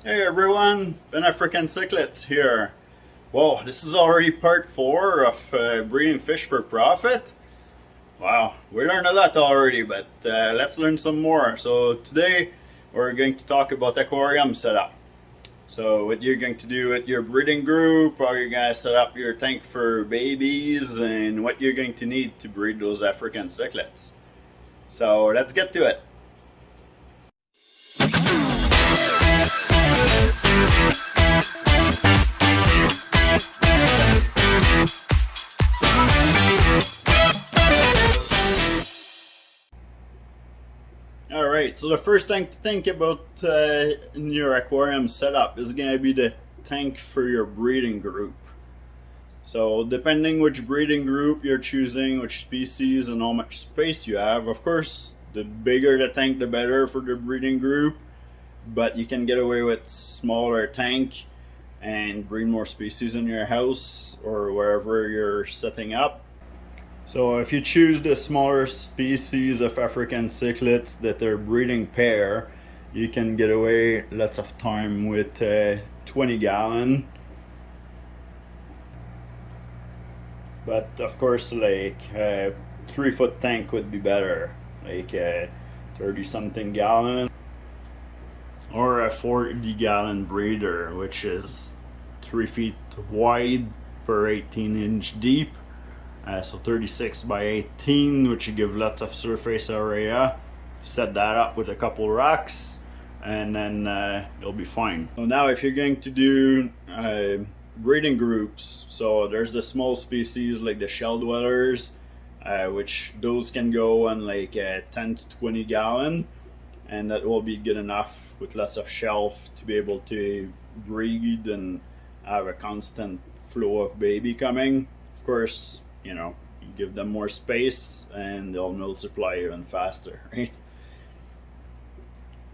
Hey everyone, Ben African Cichlids here. Whoa, this is already part 4 of breeding fish for profit. Wow, we learned a lot already, but let's learn some more. So today we're going to talk about aquarium setup. So what you're going to do with your breeding group, how you're going to set up your tank for babies, and what you're going to need to breed those African cichlids. So let's get to it. All right, so the first thing to think about in your aquarium setup is going to be the tank for your breeding group. So, depending which breeding group you're choosing, which species, and how much space you have, of course, the bigger the tank, the better for the breeding group. But you can get away with smaller tank and breed more species in your house or wherever you're setting up. So if you choose the smaller species of African cichlids that are breeding pair, you can get away lots of time with 20 gallon. But of course, like 3 foot tank would be better, like 30 something gallon, or a 40 gallon breeder, which is 3 feet wide per 18-inch deep. So 36 by 18, which you give lots of surface area. Set that up with a couple rocks, and then you'll be fine. So now, if you're going to do breeding groups, so there's the small species like the shell dwellers, which those can go on like 10 to 20 gallon, and that will be good enough with lots of shelf to be able to breed and have a constant flow of baby coming. Of course, you give them more space and they'll multiply even faster, right?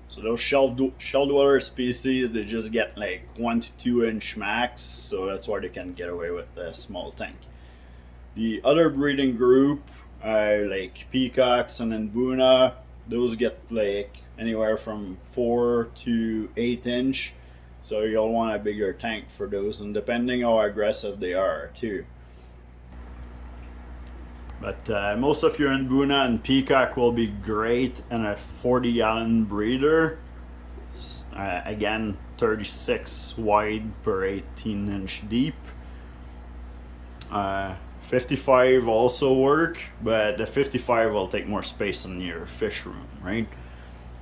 So those shell dweller species, they just get like 1 to 2 inch max, so that's why they can get away with a small tank. The other breeding group, like peacocks and Mbuna, those get like anywhere from 4 to 8 inch. So you'll want a bigger tank for those, and depending how aggressive they are too. But most of your Mbuna and peacock will be great in a 40 gallon breeder. Again, 36 wide per 18-inch deep. 55 also work, but the 55 will take more space in your fish room, right?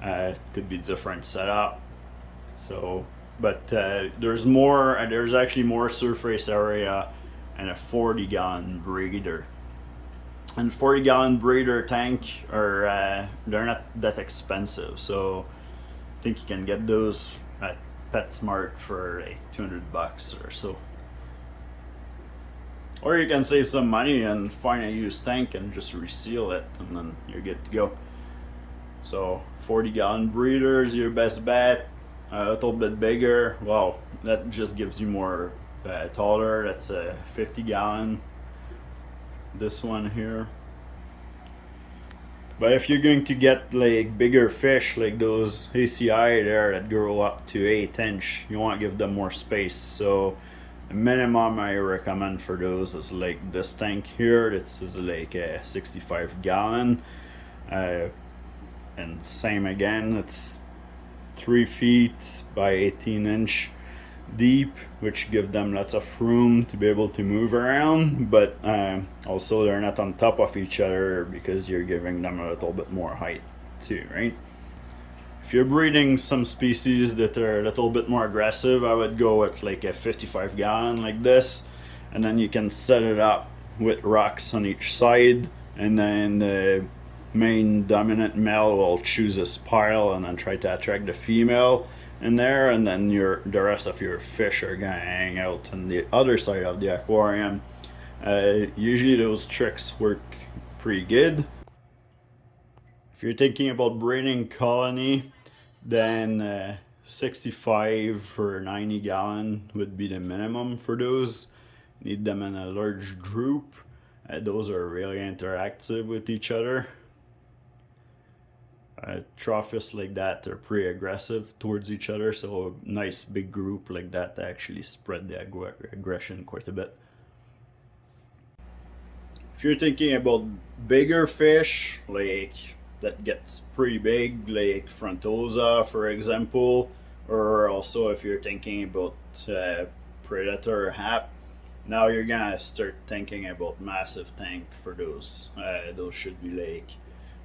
It could be different setup. So, but there's actually more surface area in a 40 gallon breeder. And 40 gallon breeder tank they're not that expensive, so I think you can get those at PetSmart for like $200 or so. Or you can save some money and find a used tank and just reseal it, and then you're good to go. So 40 gallon breeder is your best bet. A little bit bigger, well, that just gives you more taller. That's a 50 gallon. This one here. But if you're going to get like bigger fish, like those ACI there that grow up to 8 inch, you want to give them more space. So the minimum I recommend for those is like this tank here. This is like a 65 gallon. And same again, it's 3 feet by 18-inch deep, which give them lots of room to be able to move around, but also they're not on top of each other because you're giving them a little bit more height too, right? If you're breeding some species that are a little bit more aggressive, I would go with like a 55 gallon like this, and then you can set it up with rocks on each side, and then the main dominant male will choose a pile and then try to attract the female in there, and then the rest of your fish are gonna hang out on the other side of the aquarium. Usually those tricks work pretty good. If you're thinking about breeding colony, then 65 or 90 gallon would be the minimum for those. Need them in a large group. Those are really interactive with each other. Trophies like that are pretty aggressive towards each other, so a nice big group like that actually spread the aggression quite a bit. If you're thinking about bigger fish, like that gets pretty big, like frontosa, for example, or also if you're thinking about predator hap, now you're gonna start thinking about massive tank for those. Those should be like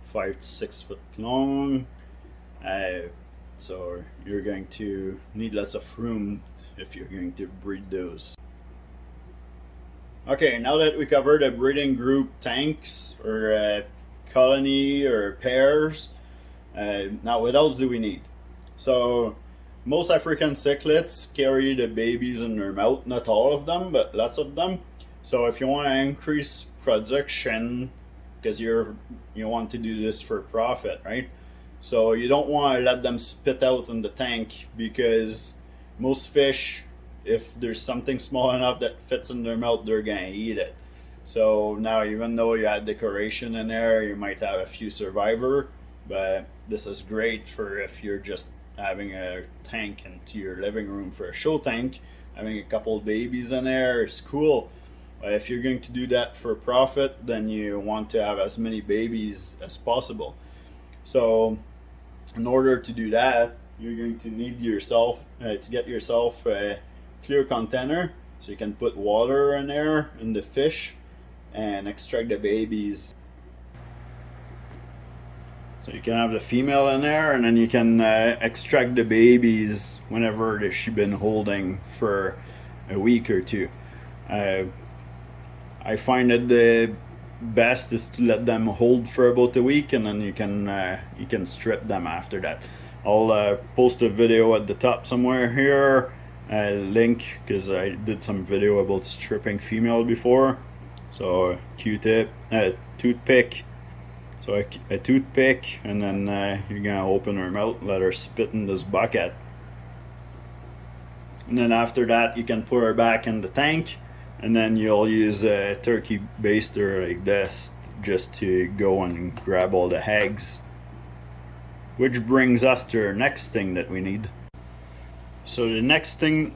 5 to 6 foot long. Uh, so you're going to need lots of room if you're going to breed those. Okay, now that we covered the breeding group tanks or colony or pairs, now what else do we need? So most African cichlids carry the babies in their mouth, not all of them, but lots of them. So if you want to increase production, because you want to do this for profit, right? So you don't want to let them spit out in the tank, because most fish, if there's something small enough that fits in their mouth, they're gonna eat it. So now, even though you had decoration in there, you might have a few survivor, but this is great for if you're just having a tank into your living room for a show tank. Having a couple babies in there is cool. If you're going to do that for profit, then you want to have as many babies as possible. So in order to do that, you're going to need yourself to get yourself a clear container, so you can put water in there in the fish and extract the babies. So you can have the female in there, and then you can extract the babies whenever she's been holding for a week or two. I find that the best is to let them hold for about a week, and then you can strip them after that. I'll post a video at the top somewhere here, link, because I did some video about stripping female before. So Q-tip, toothpick. So a toothpick, and then you're gonna open her mouth, let her spit in this bucket, and then after that you can put her back in the tank, and then you'll use a turkey baster like this just to go and grab all the eggs. Which brings us to our next thing that we need. So the next thing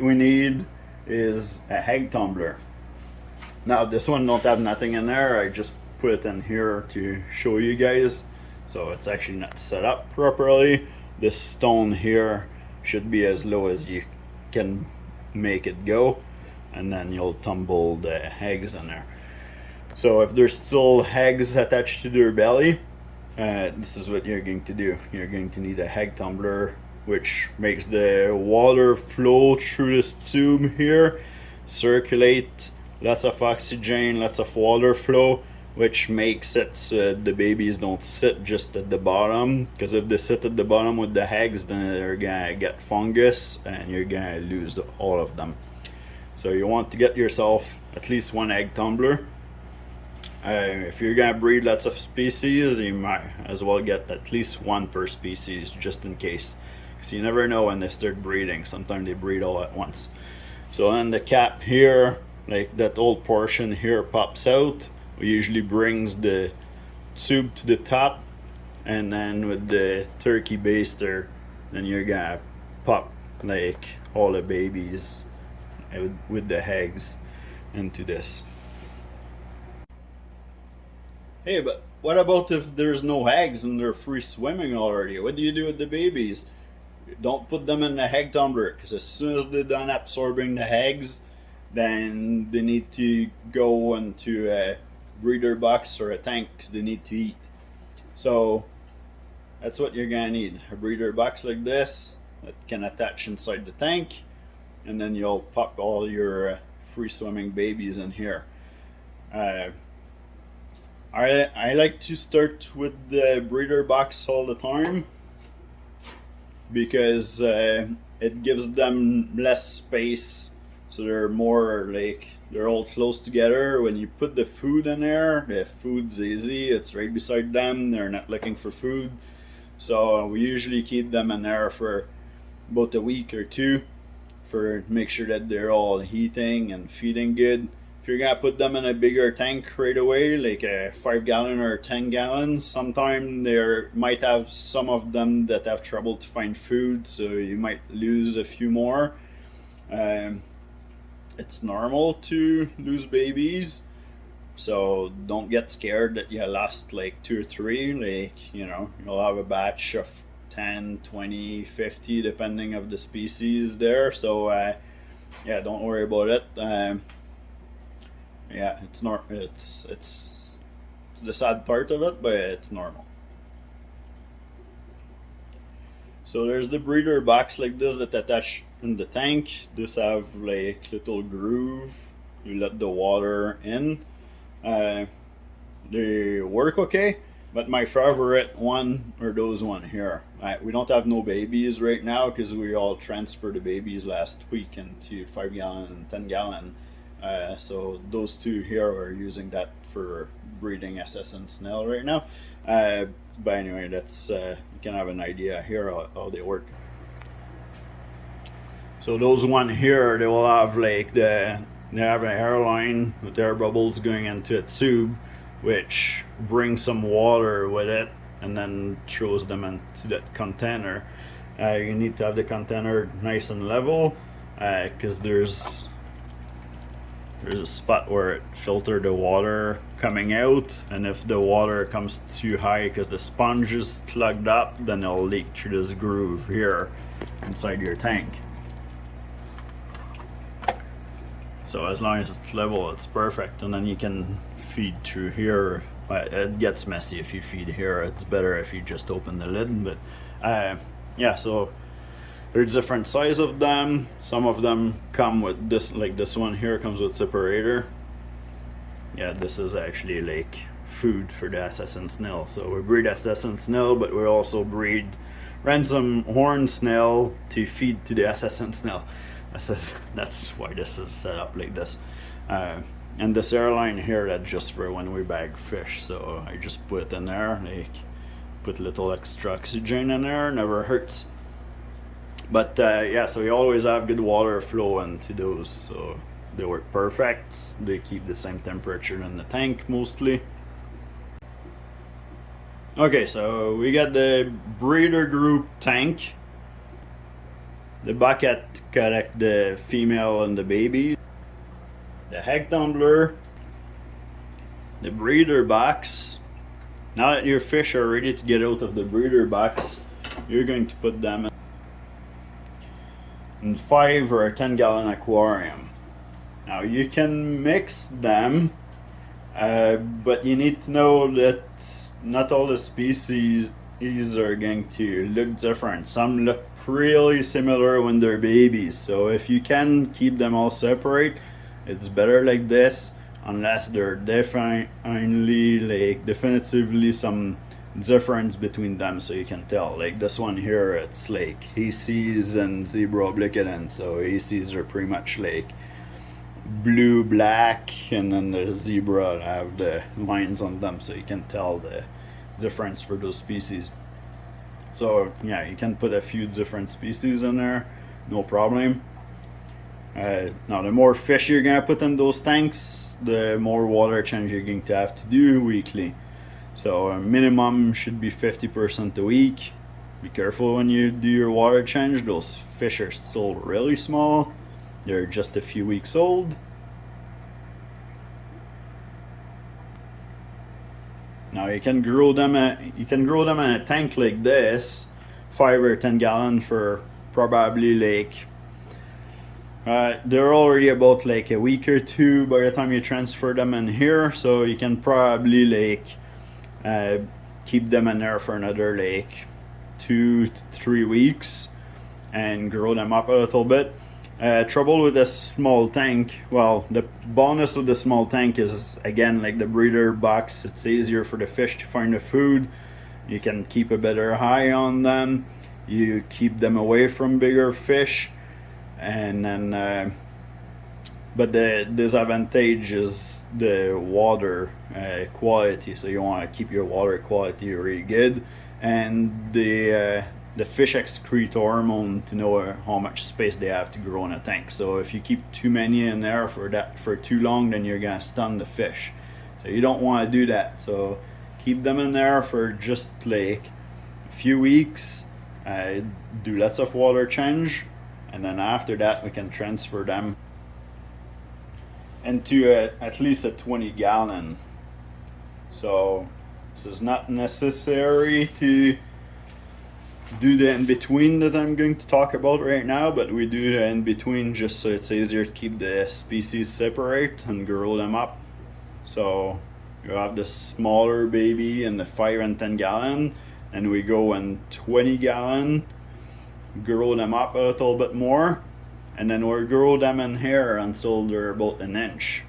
we need is a egg tumbler. Now this one don't have nothing in there. I just put it in here to show you guys. So it's actually not set up properly. This stone here should be as low as you can make it go, and then you'll tumble the eggs in there. So if there's still eggs attached to their belly, this is what you're going to do. You're going to need a egg tumbler, which makes the water flow through this tube here, circulate, lots of oxygen, lots of water flow, which makes it so the babies don't sit just at the bottom, because if they sit at the bottom with the eggs, then they're gonna get fungus and you're gonna lose all of them. So you want to get yourself at least one egg tumbler. If you're gonna breed lots of species, you might as well get at least one per species, just in case, because you never know when they start breeding. Sometimes they breed all at once. So on the cap here, like that old portion here pops out. We usually brings the tube to the top, and then with the turkey baster, then you're gonna pop like all the babies with the eggs into this. Hey, but what about if there's no eggs and they're free swimming already? What do you do with the babies? Don't put them in the egg tumbler, because as soon as they're done absorbing the eggs, then they need to go into a breeder box or a tank, because they need to eat. So that's what you're gonna need, a breeder box like this that can attach inside the tank, and then you'll pop all your free swimming babies in here. I like to start with the breeder box all the time, because it gives them less space, so they're more like they're all close together. When you put the food in there, the food's easy, it's right beside them, they're not looking for food. So we usually keep them in there for about a week or two, for make sure that they're all eating and feeding good. if you're gonna put them in a bigger tank right away, like a 5 gallon or 10 gallons, sometimes there might have some of them that have trouble to find food, so you might lose a few more. Um, it's normal to lose babies, so don't get scared that you lost like two or three. Like, you'll have a batch of 10, 20, 50, depending of the species there. So yeah, don't worry about it. Yeah, it's not. It's the sad part of it, but it's normal. So there's the breeder box like this that attach in the tank. This have like little groove. You let the water in. Uh, they work okay, but my favorite one are those one here. We don't have no babies right now because we all transferred the babies last week into 5 gallon and 10 gallon. So those two here are using that for breeding SS and snail right now. But anyway, that's you can have an idea here how they work. So those one here, they will have like they have an airline with air bubbles going into a tube, which brings some water with it and then throws them into that container. You need to have the container nice and level because there's a spot where it filters the water coming out, and if the water comes too high because the sponge is plugged up, then it'll leak through this groove here inside your tank. So as long as it's level, it's perfect, and then you can feed through here. It gets messy if you feed here. It's better if you just open the lid, but yeah, so there's different size of them. Some of them come with this, like this one here comes with separator. Yeah, this is actually like food for the SS and snail. So we breed SS and snail, but we also breed ransom horn snail to feed to the SS and snail. That's why this is set up like this. And this airline here, that's just for when we bag fish. So I just put it in there, like put a little extra oxygen in there, never hurts. But yeah, so you always have good water flow into those, so they work perfect. They keep the same temperature in the tank mostly. Okay, so we got the breeder group tank. The bucket collect the female and the baby. The egg tumbler. The breeder box. Now that your fish are ready to get out of the breeder box, you're going to put them in 5 or 10 gallon aquarium. Now you can mix them, but you need to know that not all the species are going to look different. Some look really similar when they're babies, so if you can keep them all separate, it's better like this, unless they're definitively some difference between them, so you can tell. Like this one here, it's like ACs and zebra obliquidans, so ACs are pretty much like blue black, and then the zebra have the lines on them, so you can tell the difference for those species. So yeah, you can put a few different species in there, no problem. Now the more fish you're gonna put in those tanks, the more water change you're going to have to do weekly. So a minimum should be 50% a week. Be careful when you do your water change. Those fish are still really small. They're just a few weeks old. Now you can grow them in a tank like this, 5 or 10 gallon, for probably like they're already about like a week or two by the time you transfer them in here, so you can probably like keep them in there for another like 2 to 3 weeks and grow them up a little bit. Trouble with this small tank, well, the bonus of the small tank is, again, like the breeder box, it's easier for the fish to find the food. You can keep a better eye on them. You keep them away from bigger fish, and then but the disadvantage is the water quality, so you want to keep your water quality really good. And the the fish excrete hormone to know how much space they have to grow in a tank. So if you keep too many in there for too long, then you're gonna stun the fish. So you don't want to do that. So keep them in there for just like a few weeks. Do lots of water change, and then after that we can transfer them into at least a 20 gallon. So this is not necessary to do the in-between that I'm going to talk about right now, but we do the in-between just so it's easier to keep the species separate and grow them up. So you have the smaller baby in the 5 and 10 gallon, and we go in 20 gallon, grow them up a little bit more, and then we'll grow them in here until they're about an inch.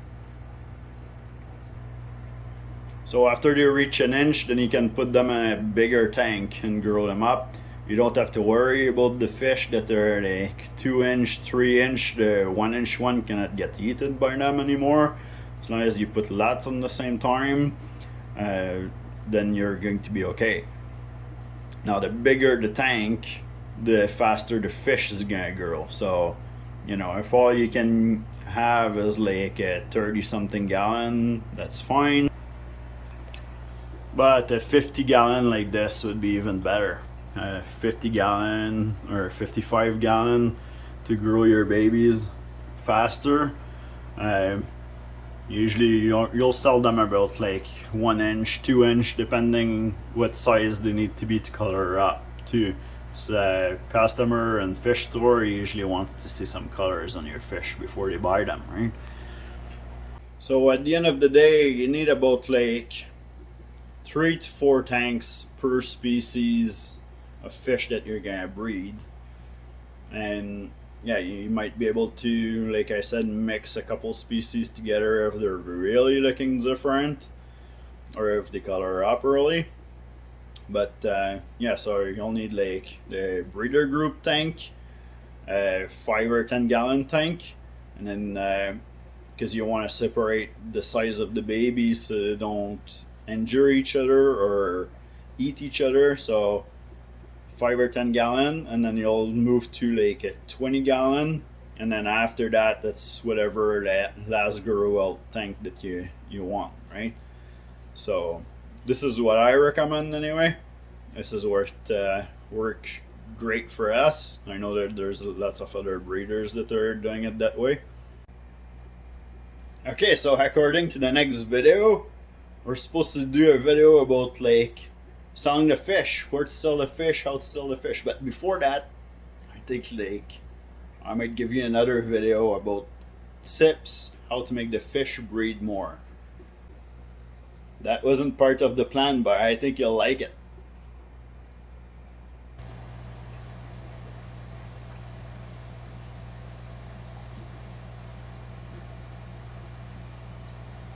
So after they reach an inch, then you can put them in a bigger tank and grow them up. You don't have to worry about the fish that are like 2 inch, 3 inch. The 1 inch one cannot get eaten by them anymore. As long as you put lots on the same time, then you're going to be okay. Now the bigger the tank, the faster the fish is gonna grow. So, you know, if all you can have is like a 30 something gallon, that's fine. But a 50 gallon like this would be even better. 50 gallon or 55 gallon to grow your babies faster. Usually you'll sell them about like 1 inch, 2 inch, depending what size they need to be to color up too. So customer and fish store usually want to see some colors on your fish before they buy them, right? So at the end of the day, you need about like 3 to 4 tanks per species of fish that you're gonna breed. And yeah, you might be able to, like I said, mix a couple species together if they're really looking different or if they color up early. But yeah, so you'll need like the breeder group tank, 5 or 10 gallon tank, and then because you want to separate the size of the babies so they don't injure each other or eat each other. So 5 or 10 gallon, and then you'll move to like a 20 gallon, and then after that, that's whatever that last grow out tank that you want, right? So this is what I recommend anyway. This is work great for us. I know that there's lots of other breeders that are doing it that way. Okay, so according to the next video, we're supposed to do a video about like selling the fish, where to sell the fish, how to sell the fish. But before that, I think like I might give you another video about tips how to make the fish breed more. That wasn't part of the plan, but I think you'll like it.